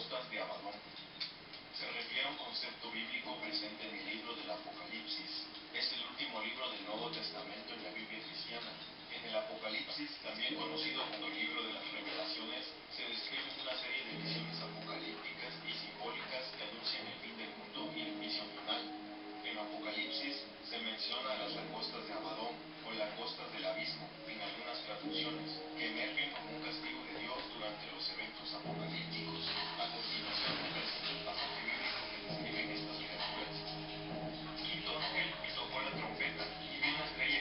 langostas de Abadón. Se refiere a un concepto bíblico presente en el libro del Apocalipsis. Es el último libro del Nuevo Testamento en la Biblia cristiana. En el Apocalipsis, también conocido como el libro de las revelaciones, se describen una serie de visiones apocalípticas y simbólicas que anuncian el fin del mundo y el juicio final. En Apocalipsis se menciona a las langostas de Abadón o langostas del abismo, en algunas traducciones, que emergen como un castigo de Dios durante los eventos apocalípticos. A continuación se presenta un pasaje bíblico que describe estas criaturas. Quinto ángel y tocó la trompeta, y vi una estrella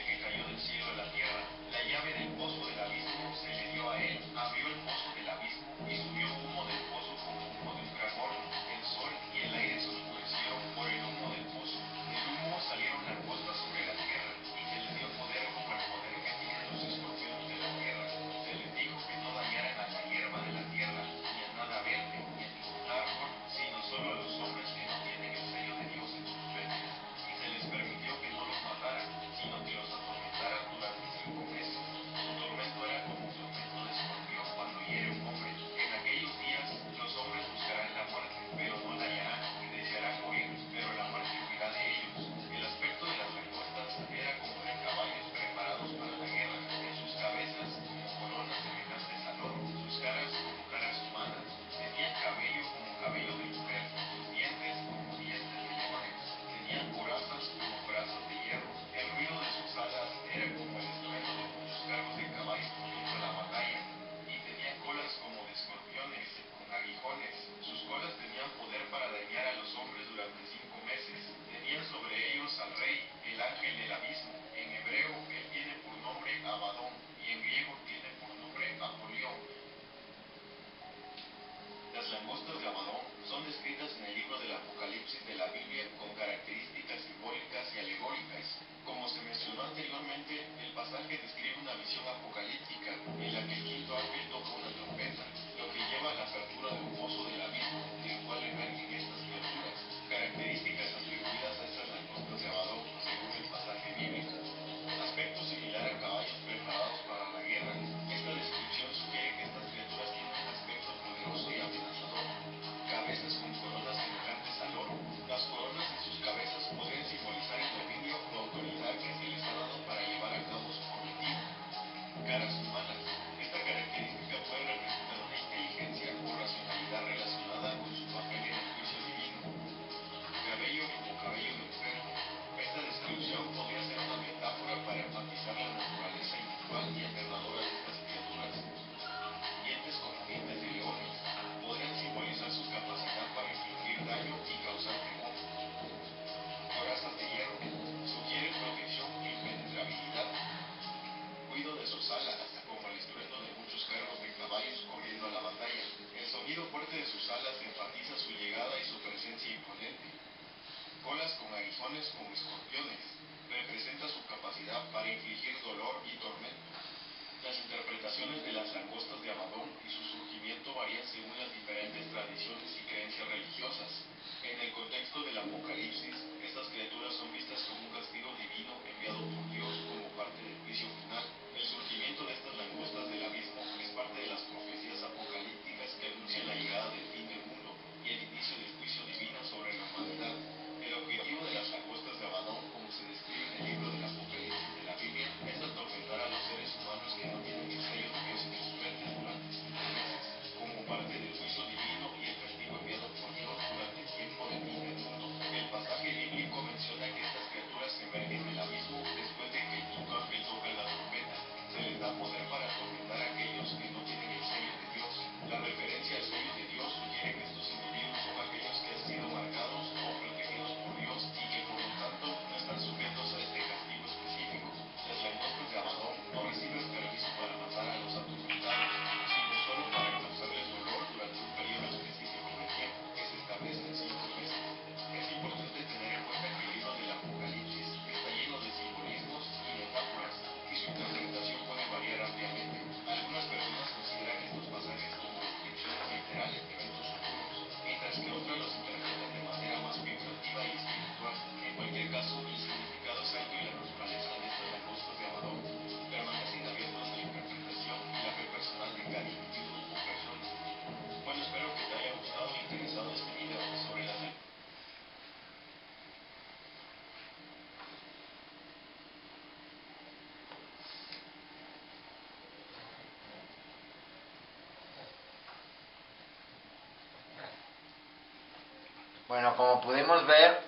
Bueno, como pudimos ver,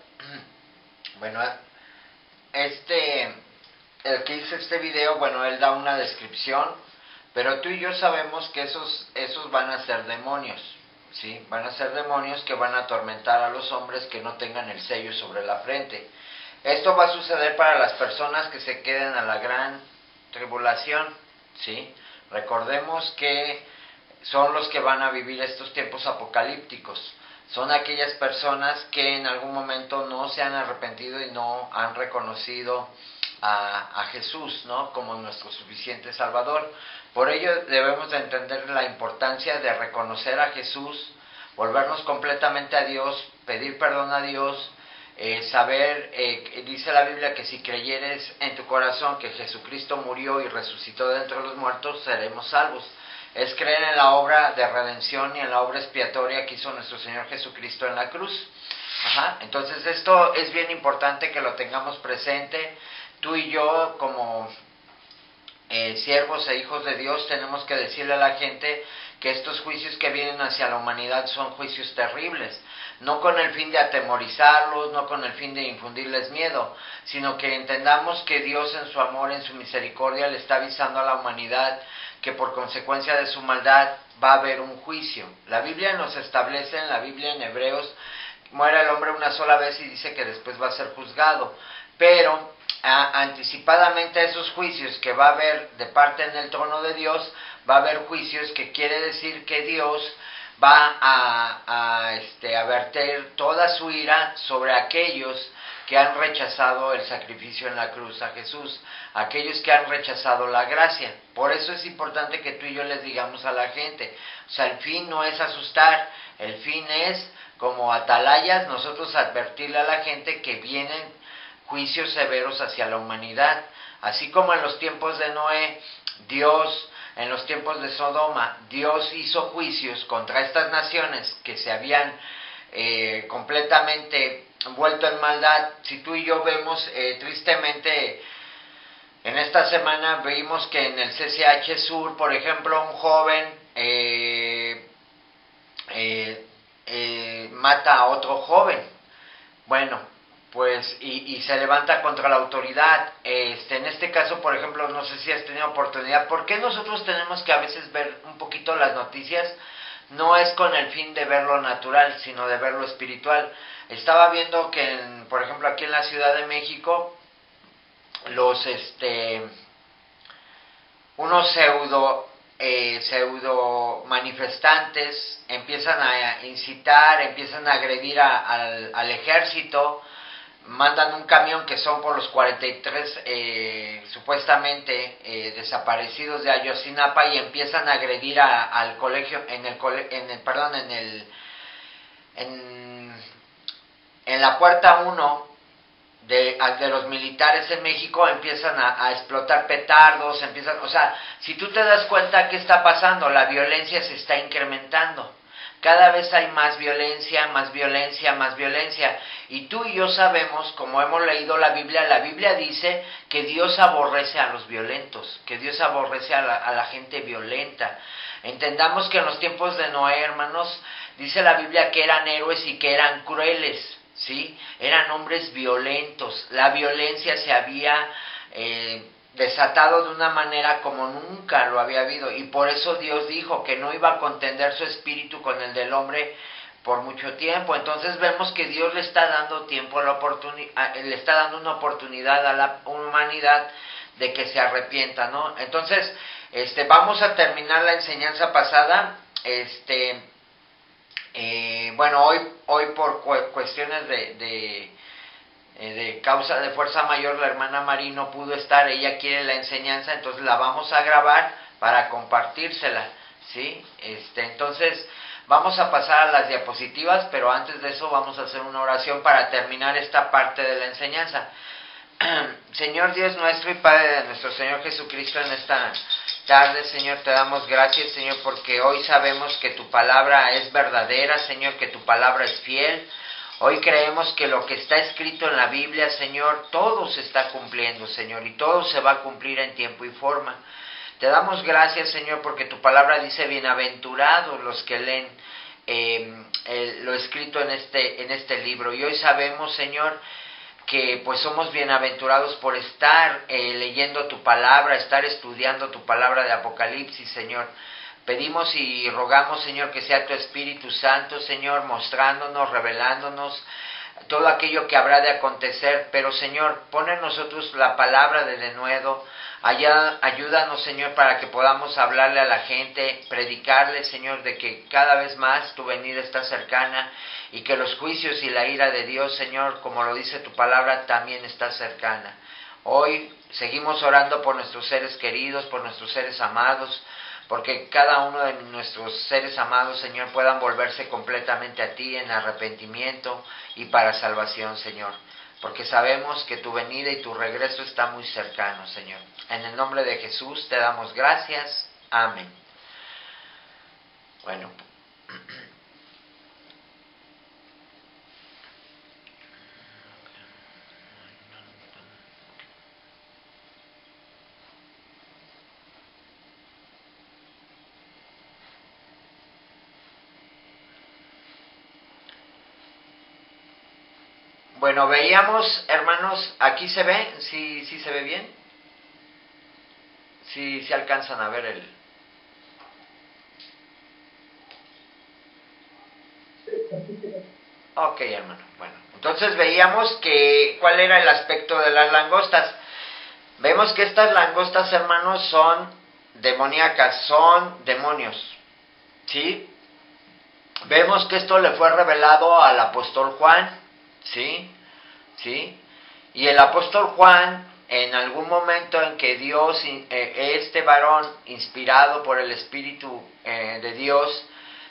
bueno, el que hizo este video, bueno, él da una descripción, pero tú y yo sabemos que esos van a ser demonios, ¿sí? Van a ser demonios que van a atormentar a los hombres que no tengan el sello sobre la frente. Esto va a suceder para las personas que se queden a la gran tribulación, ¿sí? Recordemos que son los que van a vivir estos tiempos apocalípticos. Son aquellas personas que en algún momento no se han arrepentido y no han reconocido a Jesús, ¿no?, como nuestro suficiente Salvador. Por ello debemos de entender la importancia de reconocer a Jesús, volvernos completamente a Dios, pedir perdón a Dios, saber, dice la Biblia que si creyeres en tu corazón que Jesucristo murió y resucitó de entre los muertos, seremos salvos. Es creer en la obra de redención y en la obra expiatoria que hizo nuestro Señor Jesucristo en la cruz. Entonces esto es bien importante que lo tengamos presente. Tú y yo, como siervos e hijos de Dios, tenemos que decirle a la gente que estos juicios que vienen hacia la humanidad son juicios terribles, no con el fin de atemorizarlos, no con el fin de infundirles miedo, sino que entendamos que Dios en su amor, en su misericordia, le está avisando a la humanidad que por consecuencia de su maldad va a haber un juicio. La Biblia nos establece, en la Biblia en Hebreos, muere el hombre una sola vez y dice que después va a ser juzgado, pero anticipadamente a esos juicios que va a haber de parte en el trono de Dios, va a haber juicios que quiere decir que Dios va a verter toda su ira sobre aquellos que han rechazado el sacrificio en la cruz a Jesús, aquellos que han rechazado la gracia. Por eso es importante que tú y yo les digamos a la gente, o sea, el fin no es asustar, el fin es, como atalayas, nosotros advertirle a la gente que vienen juicios severos hacia la humanidad, así como en los tiempos de Noé, en los tiempos de Sodoma, Dios hizo juicios contra estas naciones que se habían completamente vuelto en maldad. Si tú y yo vemos, tristemente, en esta semana vimos que en el CCH Sur, por ejemplo, un joven mata a otro joven. Bueno, pues, y se levanta contra la autoridad. En este caso, por ejemplo, no sé si has tenido oportunidad. ¿Por qué nosotros tenemos que a veces ver un poquito las noticias? No es con el fin de ver lo natural, sino de ver lo espiritual. Estaba viendo que, por ejemplo, aquí en la Ciudad de México, unos pseudo manifestantes empiezan a incitar, empiezan a agredir al ejército, mandan un camión que son por los 43 supuestamente desaparecidos de Ayotzinapa y empiezan a agredir al colegio, en la puerta 1 de los militares en México, empiezan a explotar petardos, o sea, si tú te das cuenta, ¿qué está pasando? La violencia se está incrementando. Cada vez hay más violencia, más violencia, más violencia. Y tú y yo sabemos, como hemos leído la Biblia dice que Dios aborrece a los violentos, que Dios aborrece a la gente violenta. Entendamos que en los tiempos de Noé, hermanos, dice la Biblia que eran héroes y que eran crueles, ¿sí? Eran hombres violentos. La violencia se había desatado de una manera como nunca lo había habido, y por eso Dios dijo que no iba a contender su espíritu con el del hombre por mucho tiempo. Entonces vemos que Dios le está dando le está dando una oportunidad a la humanidad de que se arrepienta, ¿no? Entonces, vamos a terminar la enseñanza pasada. Bueno, hoy por cuestiones de causa de fuerza mayor, la hermana Mari no pudo estar, ella quiere la enseñanza, entonces la vamos a grabar para compartírsela, ¿sí? Entonces vamos a pasar a las diapositivas, pero antes de eso vamos a hacer una oración para terminar esta parte de la enseñanza. Señor Dios nuestro y Padre de nuestro Señor Jesucristo, en esta tarde, Señor, te damos gracias, Señor, porque hoy sabemos que tu palabra es verdadera, Señor, que tu palabra es fiel. Hoy creemos que lo que está escrito en la Biblia, Señor, todo se está cumpliendo, Señor, y todo se va a cumplir en tiempo y forma. Te damos gracias, Señor, porque tu palabra dice: bienaventurados los que leen lo escrito en este libro. Y hoy sabemos, Señor, que pues somos bienaventurados por estar leyendo tu palabra, estar estudiando tu palabra de Apocalipsis, Señor. Pedimos y rogamos, Señor, que sea tu Espíritu Santo, Señor, mostrándonos, revelándonos todo aquello que habrá de acontecer. Pero, Señor, pon en nosotros la palabra de denuedo. Ayúdanos, Señor, para que podamos hablarle a la gente, predicarle, Señor, de que cada vez más tu venida está cercana y que los juicios y la ira de Dios, Señor, como lo dice tu palabra, también está cercana. Hoy seguimos orando por nuestros seres queridos, por nuestros seres amados, porque cada uno de nuestros seres amados, Señor, puedan volverse completamente a ti en arrepentimiento y para salvación, Señor. Porque sabemos que tu venida y tu regreso está muy cercano, Señor. En el nombre de Jesús te damos gracias. Amén. Bueno. Bueno, veíamos, hermanos, aquí se ve, ¿sí se ve bien? ¿Sí alcanzan a ver el...? Ok, hermano, bueno, entonces veíamos que, ¿cuál era el aspecto de las langostas? Vemos que estas langostas, hermanos, son demoníacas, son demonios, ¿sí? Vemos que esto le fue revelado al apóstol Juan, ¿sí? Y el apóstol Juan, en algún momento en que Dios, este varón inspirado por el Espíritu de Dios,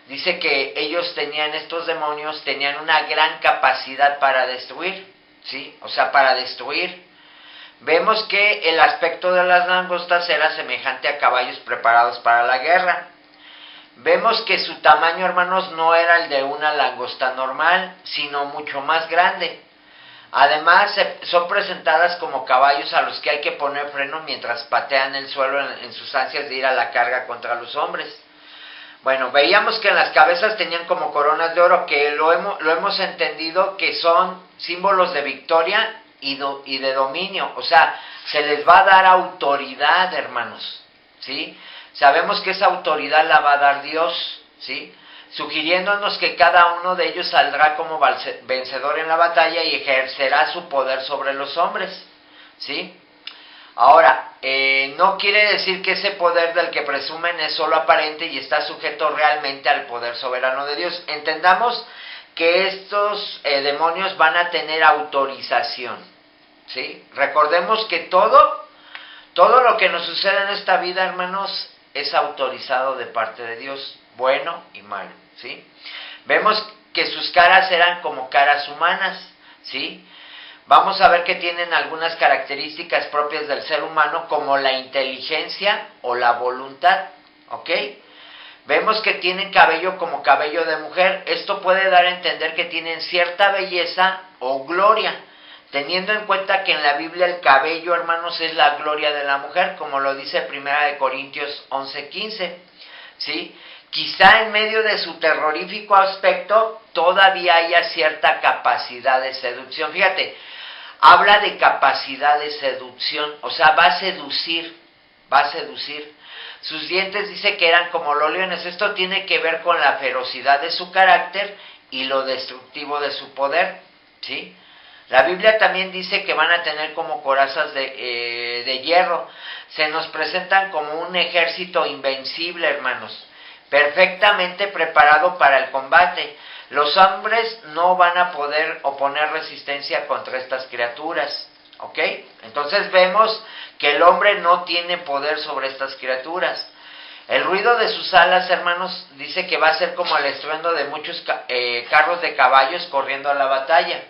dice que ellos estos demonios tenían una gran capacidad para destruir, ¿sí? O sea, para destruir. Vemos que el aspecto de las langostas era semejante a caballos preparados para la guerra. Vemos que su tamaño, hermanos, no era el de una langosta normal, sino mucho más grande. Además, son presentadas como caballos a los que hay que poner freno mientras patean el suelo en sus ansias de ir a la carga contra los hombres. Bueno, veíamos que en las cabezas tenían como coronas de oro, que lo hemos entendido que son símbolos de victoria y de dominio. O sea, se les va a dar autoridad, hermanos, ¿sí? Sabemos que esa autoridad la va a dar Dios, ¿sí? Sugiriéndonos que cada uno de ellos saldrá como vencedor en la batalla y ejercerá su poder sobre los hombres, ¿sí? Ahora, no quiere decir que ese poder del que presumen es solo aparente y está sujeto realmente al poder soberano de Dios. Entendamos que estos demonios van a tener autorización, ¿sí? Recordemos que todo lo que nos sucede en esta vida, hermanos, es autorizado de parte de Dios, bueno y malo, ¿sí? Vemos que sus caras eran como caras humanas, ¿sí? Vamos a ver que tienen algunas características propias del ser humano, como la inteligencia o la voluntad, ¿ok? Vemos que tienen cabello como cabello de mujer. Esto puede dar a entender que tienen cierta belleza o gloria, teniendo en cuenta que en la Biblia el cabello, hermanos, es la gloria de la mujer, como lo dice 1 Corintios 11:15, ¿sí? Quizá en medio de su terrorífico aspecto todavía haya cierta capacidad de seducción. Fíjate, habla de capacidad de seducción, o sea, va a seducir. Sus dientes dice que eran como los leones. Esto tiene que ver con la ferocidad de su carácter y lo destructivo de su poder, ¿sí? La Biblia también dice que van a tener como corazas de hierro. Se nos presentan como un ejército invencible, hermanos, perfectamente preparado para el combate. Los hombres no van a poder oponer resistencia contra estas criaturas, ¿ok? Entonces vemos que el hombre no tiene poder sobre estas criaturas. El ruido de sus alas, hermanos, dice que va a ser como el estruendo de muchos carros de caballos corriendo a la batalla.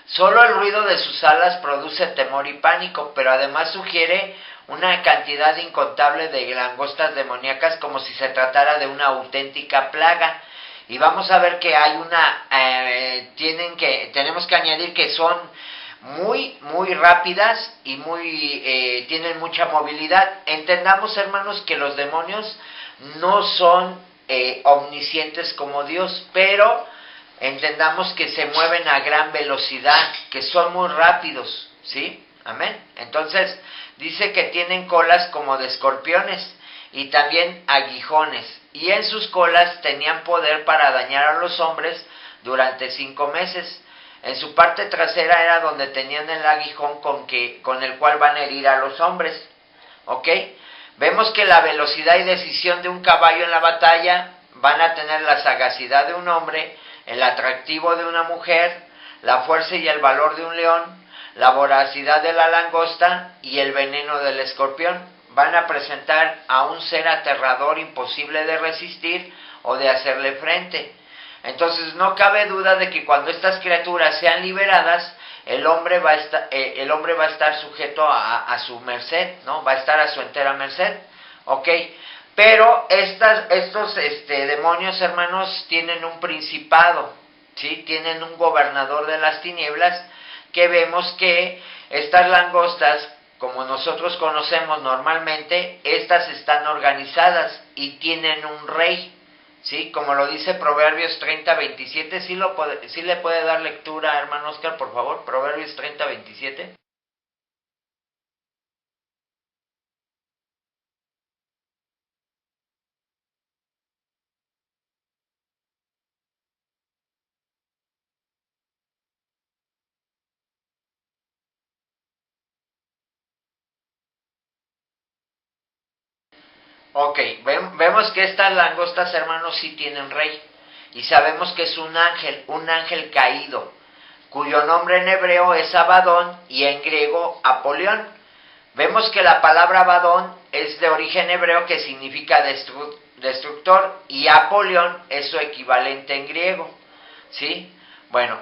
Solo el ruido de sus alas produce temor y pánico, pero además sugiere una cantidad incontable de langostas demoníacas, como si se tratara de una auténtica plaga. Y vamos a ver que hay tenemos que añadir que son muy rápidas y tienen mucha movilidad. Entendamos, hermanos, que los demonios no son omniscientes como Dios, pero entendamos que se mueven a gran velocidad, que son muy rápidos, ¿sí? Amén. Entonces, dice que tienen colas como de escorpiones y también aguijones, y en sus colas tenían poder para dañar a los hombres durante 5 meses. En su parte trasera era donde tenían el aguijón con el cual van a herir a los hombres. ¿Ok? Vemos que la velocidad y decisión de un caballo en la batalla van a tener la sagacidad de un hombre, el atractivo de una mujer, la fuerza y el valor de un león, la voracidad de la langosta y el veneno del escorpión. Van a presentar a un ser aterrador, imposible de resistir o de hacerle frente. Entonces no cabe duda de que cuando estas criaturas sean liberadas, el hombre va a estar sujeto a su merced, ¿no? Va a estar a su entera merced, ¿ok? Pero estos demonios, hermanos, tienen un principado, ¿sí? Tienen un gobernador de las tinieblas, que vemos que estas langostas, como nosotros conocemos normalmente, estas están organizadas y tienen un rey, ¿sí? Como lo dice Proverbios 30:27, ¿sí le puede dar lectura, hermano Oscar, por favor? Proverbios 30:27. Ok, vemos que estas langostas, hermanos, sí tienen rey, y sabemos que es un ángel caído, cuyo nombre en hebreo es Abadón y en griego Apolión. Vemos que la palabra Abadón es de origen hebreo, que significa destructor, y Apolión es su equivalente en griego, ¿sí? Bueno,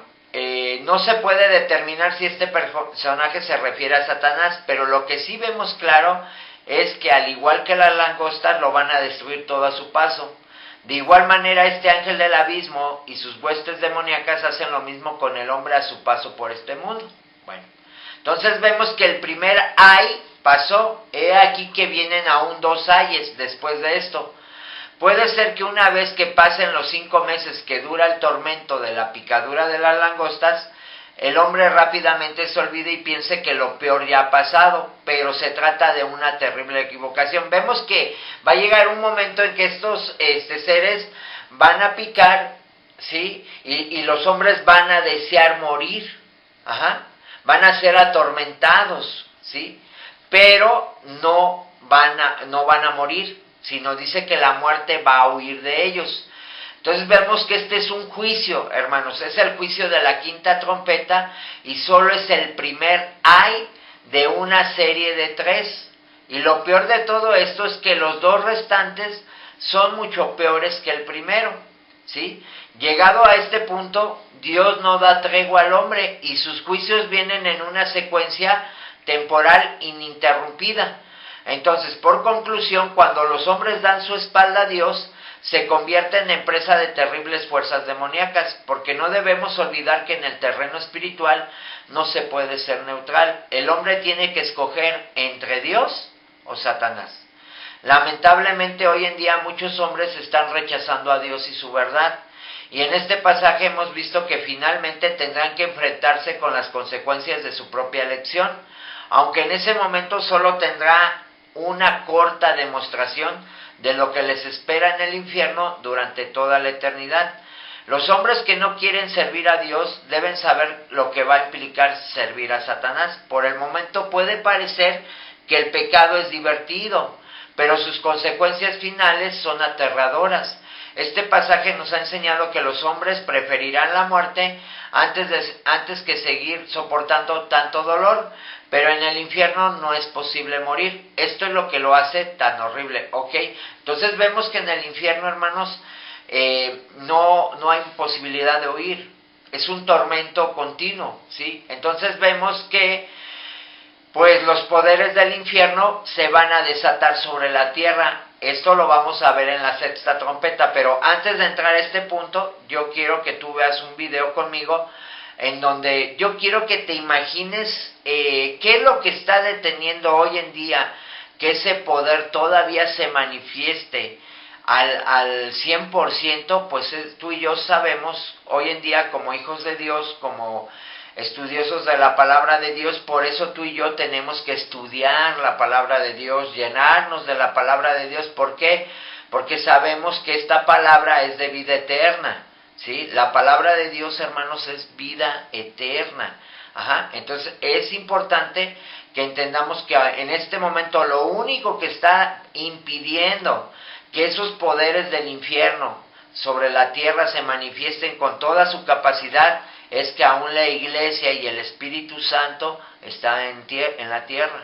no se puede determinar si este personaje se refiere a Satanás, pero lo que sí vemos claro es que, al igual que las langostas, lo van a destruir todo a su paso. De igual manera, este ángel del abismo y sus huestes demoníacas hacen lo mismo con el hombre a su paso por este mundo. Bueno, entonces vemos que el primer ay pasó. He aquí que vienen aún 2 ayes después de esto. Puede ser que una vez que pasen los 5 meses que dura el tormento de la picadura de las langostas, el hombre rápidamente se olvide y piense que lo peor ya ha pasado, pero se trata de una terrible equivocación. Vemos que va a llegar un momento en que estos seres van a picar, ¿sí? Y los hombres van a desear morir, van a ser atormentados, ¿sí? Pero no van a morir, sino dice que la muerte va a huir de ellos. Entonces vemos que este es un juicio, hermanos, es el juicio de la 5ª trompeta, y solo es el primer ay de una serie de 3. Y lo peor de todo esto es que los 2 restantes son mucho peores que el primero, ¿sí? Llegado a este punto, Dios no da tregua al hombre, y sus juicios vienen en una secuencia temporal ininterrumpida. Entonces, por conclusión, cuando los hombres dan su espalda a Dios, se convierten en presa de terribles fuerzas demoníacas, porque no debemos olvidar que en el terreno espiritual no se puede ser neutral. El hombre tiene que escoger entre Dios o Satanás. Lamentablemente, hoy en día muchos hombres están rechazando a Dios y su verdad, y en este pasaje hemos visto que finalmente tendrán que enfrentarse con las consecuencias de su propia elección, aunque en ese momento solo tendrá una corta demostración de lo que les espera en el infierno durante toda la eternidad. Los hombres que no quieren servir a Dios deben saber lo que va a implicar servir a Satanás. Por el momento puede parecer que el pecado es divertido, pero sus consecuencias finales son aterradoras. Este pasaje nos ha enseñado que los hombres preferirán la muerte antes que seguir soportando tanto dolor, pero en el infierno no es posible morir. Esto es lo que lo hace tan horrible, ¿ok? Entonces vemos que en el infierno, hermanos, no hay posibilidad de huir. Es un tormento continuo, ¿sí? Entonces vemos que pues los poderes del infierno se van a desatar sobre la tierra. Esto lo vamos a ver en la 6ª trompeta, pero antes de entrar a este punto, yo quiero que tú veas un video conmigo en donde yo quiero que te imagines qué es lo que está deteniendo hoy en día que ese poder todavía se manifieste al 100%, pues tú y yo sabemos, hoy en día como hijos de Dios, como estudiosos de la palabra de Dios, por eso tú y yo tenemos que estudiar la palabra de Dios, llenarnos de la palabra de Dios. ¿Por qué? Porque sabemos que esta palabra es de vida eterna, ¿sí? La palabra de Dios, hermanos, es vida eterna. Entonces es importante que entendamos que en este momento lo único que está impidiendo que esos poderes del infierno sobre la tierra se manifiesten con toda su capacidad es que aún la iglesia y el Espíritu Santo está en la tierra,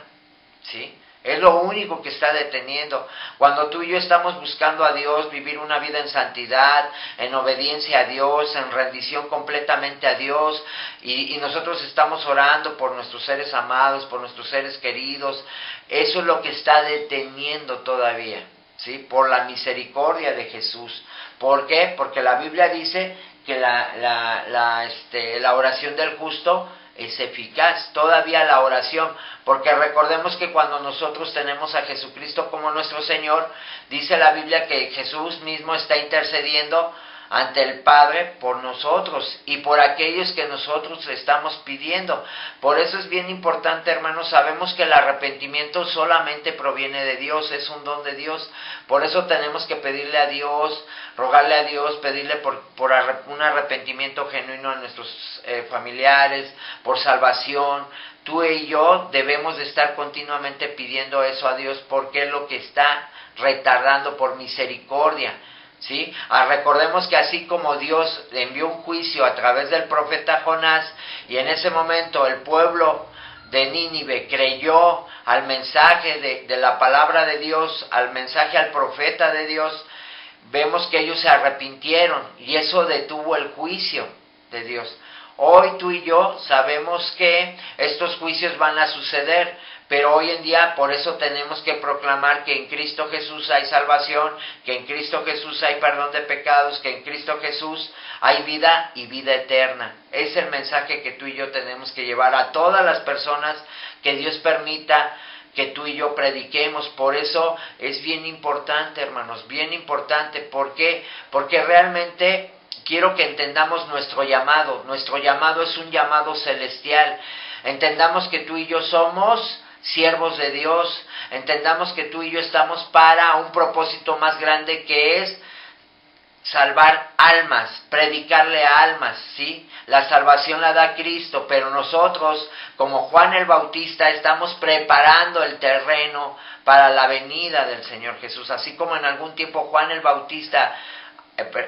¿sí? Es lo único que está deteniendo. Cuando tú y yo estamos buscando a Dios, vivir una vida en santidad, en obediencia a Dios, en rendición completamente a Dios, y nosotros estamos orando por nuestros seres amados, por nuestros seres queridos, eso es lo que está deteniendo todavía, ¿sí? Por la misericordia de Jesús. ¿Por qué? Porque la Biblia dice que la oración del justo es eficaz, todavía la oración, porque recordemos que cuando nosotros tenemos a Jesucristo como nuestro Señor, dice la Biblia que Jesús mismo está intercediendo ante el Padre por nosotros y por aquellos que nosotros le estamos pidiendo. Por eso es bien importante, hermanos, sabemos que el arrepentimiento solamente proviene de Dios, es un don de Dios. Por eso tenemos que pedirle a Dios, rogarle a Dios, pedirle por un arrepentimiento genuino a nuestros familiares, por salvación. Tú y yo debemos de estar continuamente pidiendo eso a Dios, porque es lo que está retardando por misericordia, ¿sí? Recordemos que así como Dios envió un juicio a través del profeta Jonás, y en ese momento el pueblo de Nínive creyó al mensaje de la palabra de Dios, al mensaje al profeta de Dios, vemos que ellos se arrepintieron y eso detuvo el juicio de Dios. Hoy tú y yo sabemos que estos juicios van a suceder, pero hoy en día por eso tenemos que proclamar que en Cristo Jesús hay salvación, que en Cristo Jesús hay perdón de pecados, que en Cristo Jesús hay vida y vida eterna. Es el mensaje que tú y yo tenemos que llevar a todas las personas que Dios permita que tú y yo prediquemos. Por eso es bien importante, hermanos, bien importante. ¿Por qué? Porque realmente quiero que entendamos nuestro llamado. Nuestro llamado es un llamado celestial. Entendamos que tú y yo somos siervos de Dios. Entendamos que tú y yo estamos para un propósito más grande, que es salvar almas, predicarle a almas, ¿sí? La salvación la da Cristo, pero nosotros, como Juan el Bautista, estamos preparando el terreno para la venida del Señor Jesús. Así como en algún tiempo Juan el Bautista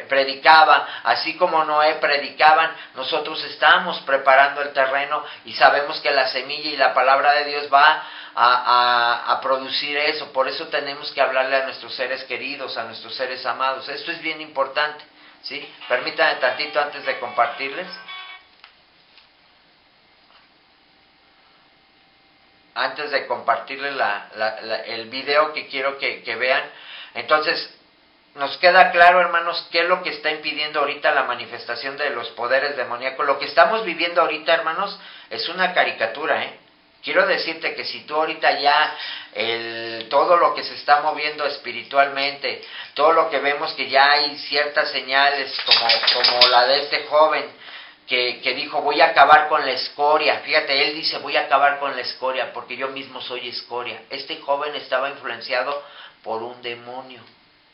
predicaba, así como Noé predicaban, nosotros estamos preparando el terreno y sabemos que la semilla y la palabra de Dios va a producir eso. Por eso tenemos que hablarle a nuestros seres queridos, a nuestros seres amados. Esto es bien importante, ¿sí? Permítanme tantito antes de compartirles. Antes de compartirles el video que quiero que vean. Entonces, nos queda claro, hermanos, qué es lo que está impidiendo ahorita la manifestación de los poderes demoníacos. Lo que estamos viviendo ahorita, hermanos, es una caricatura, ¿eh? Quiero decirte que si tú ahorita ya, todo lo que se está moviendo espiritualmente, todo lo que vemos que ya hay ciertas señales, como la de este joven, que dijo, voy a acabar con la escoria. Fíjate, él dice, voy a acabar con la escoria, porque yo mismo soy escoria. Este joven estaba influenciado por un demonio,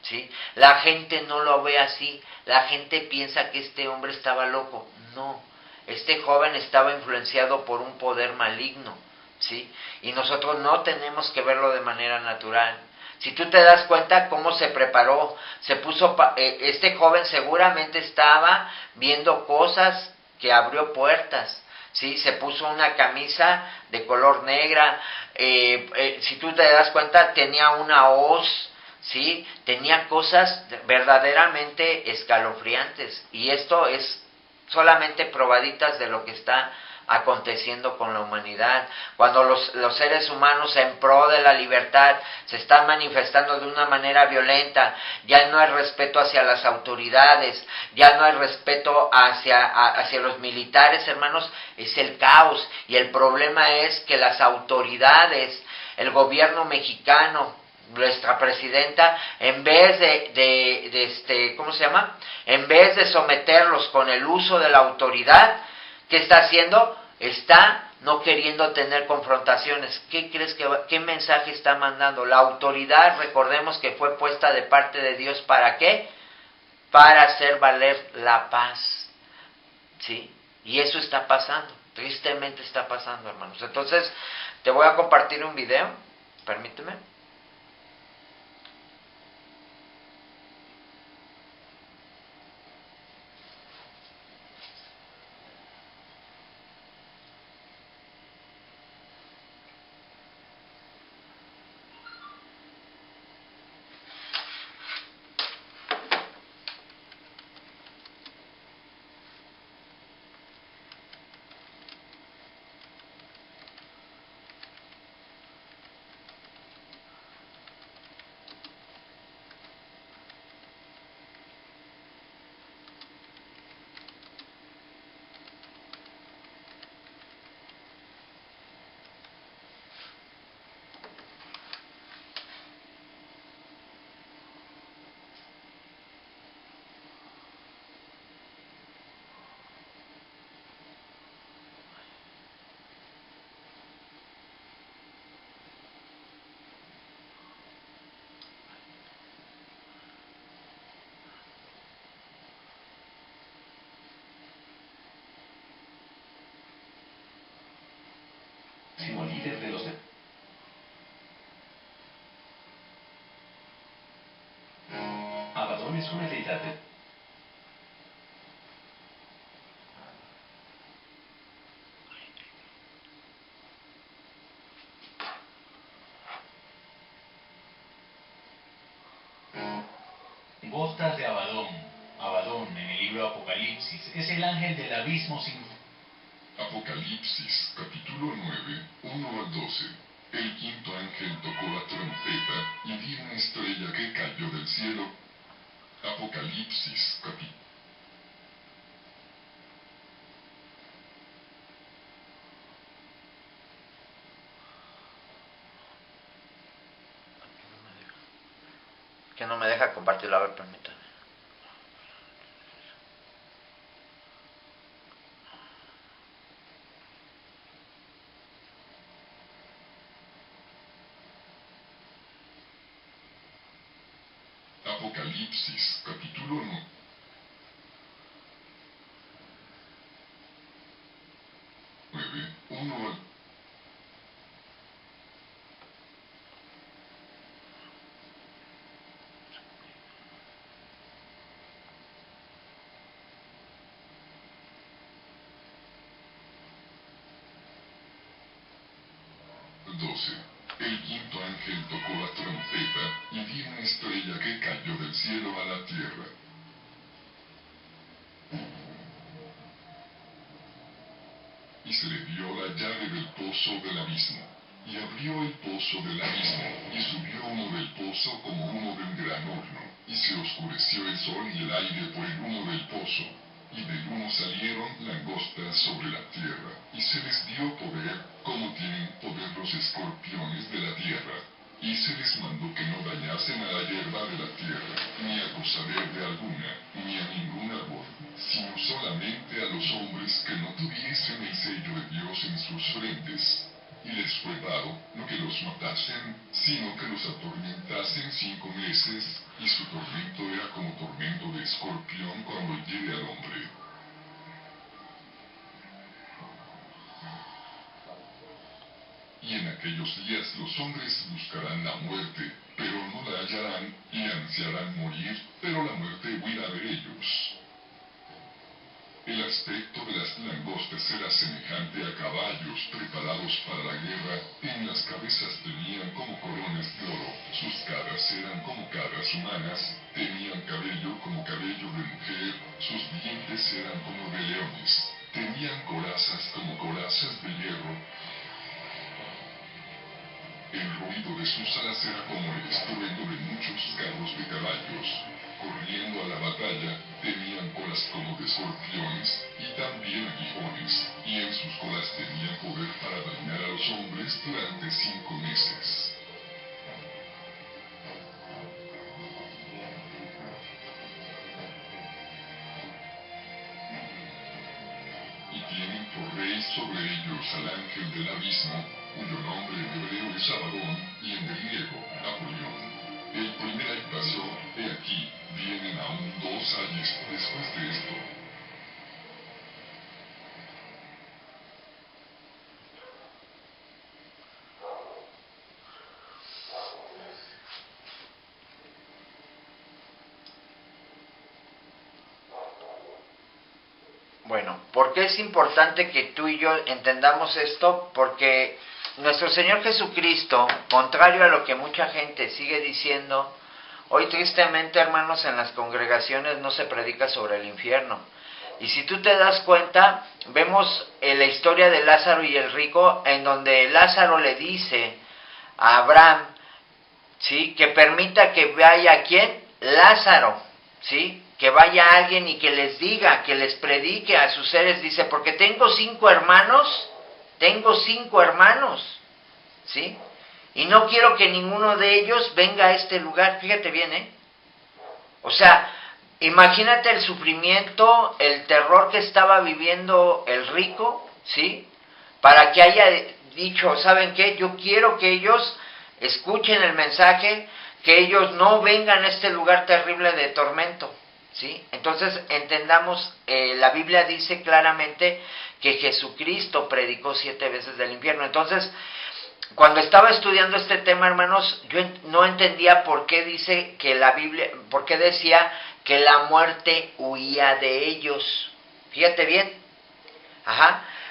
¿sí? La gente no lo ve así, la gente piensa que este hombre estaba loco. No, este joven estaba influenciado por un poder maligno, ¿sí? Y nosotros no tenemos que verlo de manera natural. Si tú te das cuenta cómo se preparó, se puso, este joven seguramente estaba viendo cosas que abrió puertas, ¿sí? Se puso una camisa de color negra, si tú te das cuenta tenía una hoz, ¿sí? Tenía cosas verdaderamente escalofriantes, y esto es solamente probaditas de lo que está aconteciendo con la humanidad. Cuando los seres humanos en pro de la libertad se están manifestando de una manera violenta, ya no hay respeto hacia las autoridades, ya no hay respeto hacia los militares, hermanos, es el caos. Y el problema es que las autoridades, el gobierno mexicano, nuestra presidenta, en vez ¿cómo se llama? En vez de someterlos con el uso de la autoridad, ¿qué está haciendo? Está no queriendo tener confrontaciones. ¿Qué crees qué mensaje está mandando? La autoridad, recordemos que fue puesta de parte de Dios, ¿para qué? Para hacer valer la paz, ¿sí? Y eso está pasando, tristemente está pasando, hermanos. Entonces, te voy a compartir un video, permíteme. Líder de los Abadón es una deidad de Botas de Abadón. Abadón, en el libro Apocalipsis, es el ángel del abismo sin... Apocalipsis, capítulo 9, 1 al 12. El quinto ángel tocó la trompeta y vi una estrella que cayó del cielo. Apocalipsis, capítulo... Que no me deja compartirlo, a ver, permítame. Apocalipsis, capítulo 9, 1 al... El quinto ángel tocó la trompeta y vi una estrella que cayó del cielo a la tierra. Y se le dio la llave del pozo del abismo. Y abrió el pozo del abismo, y subió humo del pozo como humo de un gran horno. Y se oscureció el sol y el aire por el humo del pozo. Y del humo salieron langostas sobre la tierra. Y se les dio poder, como tienen poder los escorpiones de la tierra. Y se les mandó que no dañasen a la hierba de la tierra, ni a cosa verde alguna, ni a ningún árbol, sino solamente a los hombres que no tuviesen el sello de Dios en sus frentes. Y les fue dado no que los matasen, sino que los atormentasen 5 meses, y su tormento era como tormento de escorpión cuando hiere al hombre. Y en aquellos días los hombres buscarán la muerte, pero no la hallarán, y ansiarán morir, pero la muerte huirá de ellos. El aspecto de las langostas era semejante a caballos preparados para la guerra. En las cabezas tenían como coronas de oro, sus caras eran como caras humanas, tenían cabello como cabello de mujer, sus dientes eran como de leones, tenían corazas como corazas de hierro. El ruido de sus alas era como el estruendo de muchos carros de caballos. Corriendo a la batalla, tenían colas como de escorpiones y también aguijones, y en sus colas tenían poder para dañar a los hombres durante 5 meses. al ángel del abismo, cuyo nombre en hebreo es Abadón y en griego Apolión. El primer ay pasó, he aquí, vienen aún 2 ayes después de esto. Bueno, ¿por qué es importante que tú y yo entendamos esto? Porque nuestro Señor Jesucristo, contrario a lo que mucha gente sigue diciendo, hoy tristemente, hermanos, en las congregaciones no se predica sobre el infierno. Y si tú te das cuenta, vemos la historia de Lázaro y el rico, en donde Lázaro le dice a Abraham, ¿sí?, que permita que vaya a ¿quién? Lázaro, ¿sí?, que vaya alguien y que les diga, que les predique a sus seres. Dice, porque tengo 5 hermanos, ¿sí? Y no quiero que ninguno de ellos venga a este lugar. Fíjate bien, ¿eh? O sea, imagínate el sufrimiento, el terror que estaba viviendo el rico, ¿sí? Para que haya dicho, ¿saben qué? Yo quiero que ellos escuchen el mensaje, que ellos no vengan a este lugar terrible de tormento, ¿sí? Entonces entendamos, la Biblia dice claramente que Jesucristo predicó 7 veces del infierno. Entonces, cuando estaba estudiando este tema, hermanos, yo no entendía por qué dice que la Biblia, por qué decía que la muerte huía de ellos. Fíjate bien.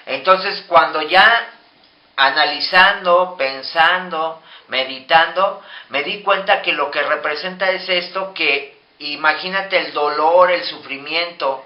Entonces, cuando ya analizando, pensando, meditando, me di cuenta que lo que representa es esto, que imagínate el dolor, el sufrimiento,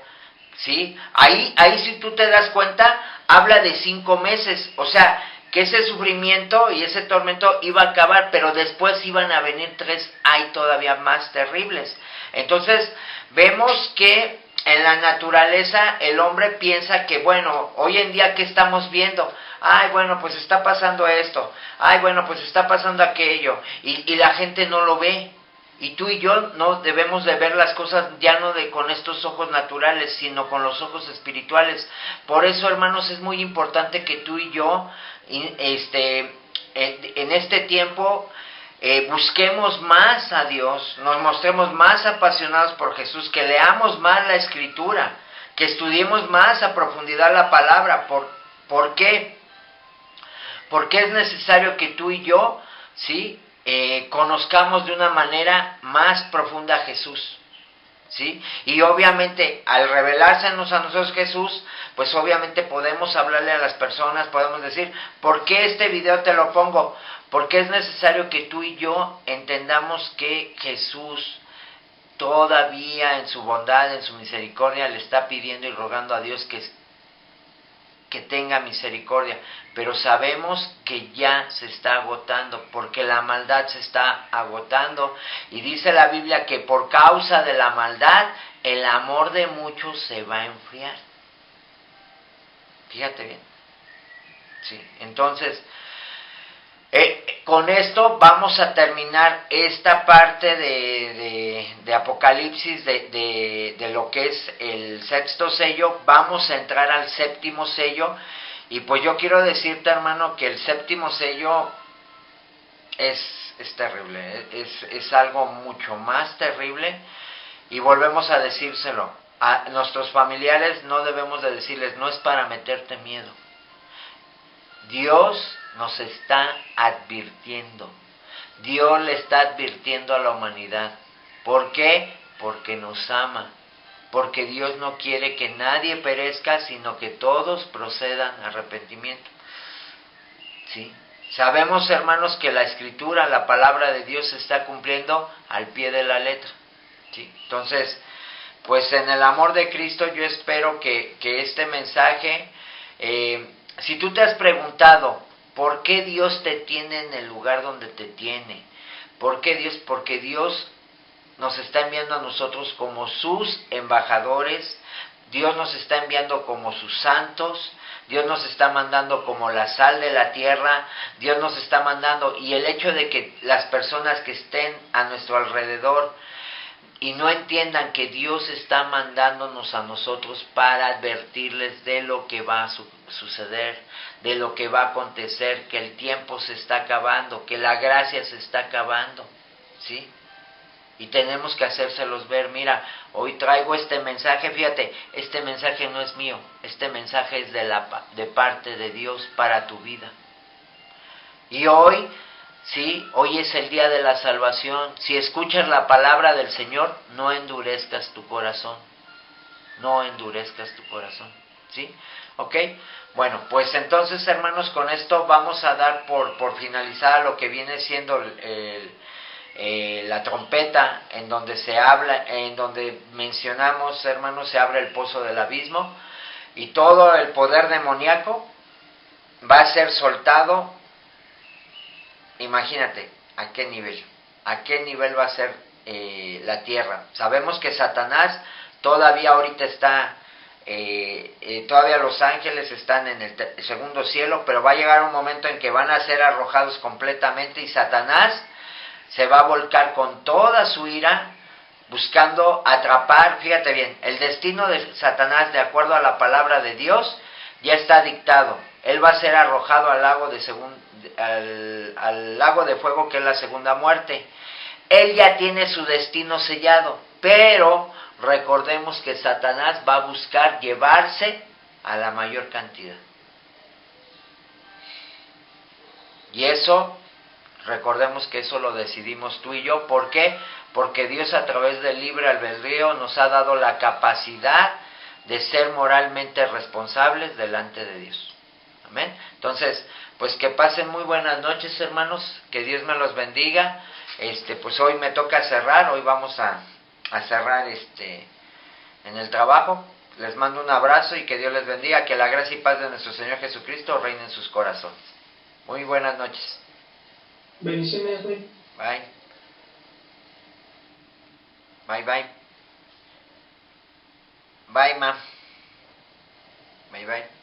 ¿sí? Ahí si tú te das cuenta, habla de 5 meses, o sea, que ese sufrimiento y ese tormento iba a acabar, pero después iban a venir 3 todavía más terribles. Entonces, vemos que en la naturaleza el hombre piensa que, bueno, hoy en día, ¿qué estamos viendo? Ay, bueno, pues está pasando esto, ay, bueno, pues está pasando aquello, y la gente no lo ve. Y tú y yo no debemos de ver las cosas ya no con estos ojos naturales, sino con los ojos espirituales. Por eso, hermanos, es muy importante que tú y yo, en este tiempo, busquemos más a Dios, nos mostremos más apasionados por Jesús, que leamos más la Escritura, que estudiemos más a profundidad la palabra. ¿Por qué? Porque es necesario que tú y yo, ¿sí?, conozcamos de una manera más profunda a Jesús, ¿sí? Y obviamente, al revelársenos a nosotros Jesús, pues obviamente podemos hablarle a las personas, podemos decir, ¿por qué este video te lo pongo? Porque es necesario que tú y yo entendamos que Jesús todavía en su bondad, en su misericordia, le está pidiendo y rogando a Dios que tenga misericordia, pero sabemos que ya se está agotando, porque la maldad se está agotando, y dice la Biblia que por causa de la maldad, el amor de muchos se va a enfriar. Fíjate bien. Sí, entonces, con esto vamos a terminar esta parte de Apocalipsis, de lo que es el 6º sello. Vamos a entrar al 7º sello, y pues yo quiero decirte, hermano, que el 7º sello es terrible, es algo mucho más terrible, y volvemos a decírselo a nuestros familiares. No debemos de decirles, no es para meterte miedo. Dios nos está advirtiendo. Dios le está advirtiendo a la humanidad. ¿Por qué? Porque nos ama. Porque Dios no quiere que nadie perezca, sino que todos procedan a arrepentimiento. ¿Sí? Sabemos, hermanos, que la Escritura, la palabra de Dios, se está cumpliendo al pie de la letra. ¿Sí? Entonces, pues en el amor de Cristo yo espero que este mensaje, si tú te has preguntado, ¿por qué Dios te tiene en el lugar donde te tiene? ¿Por qué Dios? Porque Dios nos está enviando a nosotros como sus embajadores, Dios nos está enviando como sus santos, Dios nos está mandando como la sal de la tierra, Dios nos está mandando, y el hecho de que las personas que estén a nuestro alrededor y no entiendan que Dios está mandándonos a nosotros para advertirles de lo que va a suceder, de lo que va a acontecer, que el tiempo se está acabando, que la gracia se está acabando, ¿sí? Y tenemos que hacérselos ver. Mira, hoy traigo este mensaje, fíjate, este mensaje no es mío, este mensaje es de parte de Dios para tu vida. Y hoy, sí, hoy es el día de la salvación. Si escuchas la palabra del Señor, no endurezcas tu corazón, no endurezcas tu corazón, ¿sí? ¿Ok? Bueno, pues entonces, hermanos, con esto vamos a dar por finalizada lo que viene siendo la trompeta, en donde se habla, en donde mencionamos, hermanos, se abre el pozo del abismo y todo el poder demoníaco va a ser soltado. Imagínate a qué nivel va a ser la tierra. Sabemos que Satanás todavía ahorita está, todavía los ángeles están en el segundo cielo, pero va a llegar un momento en que van a ser arrojados completamente y Satanás se va a volcar con toda su ira buscando atrapar. Fíjate bien, el destino de Satanás, de acuerdo a la palabra de Dios, ya está dictado. Él va a ser arrojado al lago al lago de fuego, que es la segunda muerte. Él ya tiene su destino sellado, pero recordemos que Satanás va a buscar llevarse a la mayor cantidad. Y eso, recordemos que eso lo decidimos tú y yo. ¿Por qué? Porque Dios, a través del libre albedrío, nos ha dado la capacidad de ser moralmente responsables delante de Dios. Amén. Entonces, pues que pasen muy buenas noches, hermanos, que Dios me los bendiga. Pues hoy me toca cerrar, hoy vamos a cerrar en el trabajo. Les mando un abrazo y que Dios les bendiga, que la gracia y paz de nuestro Señor Jesucristo reine en sus corazones. Muy buenas noches. Bendiciones, güey. Bye. Bye, bye. Bye, ma. Bye, bye.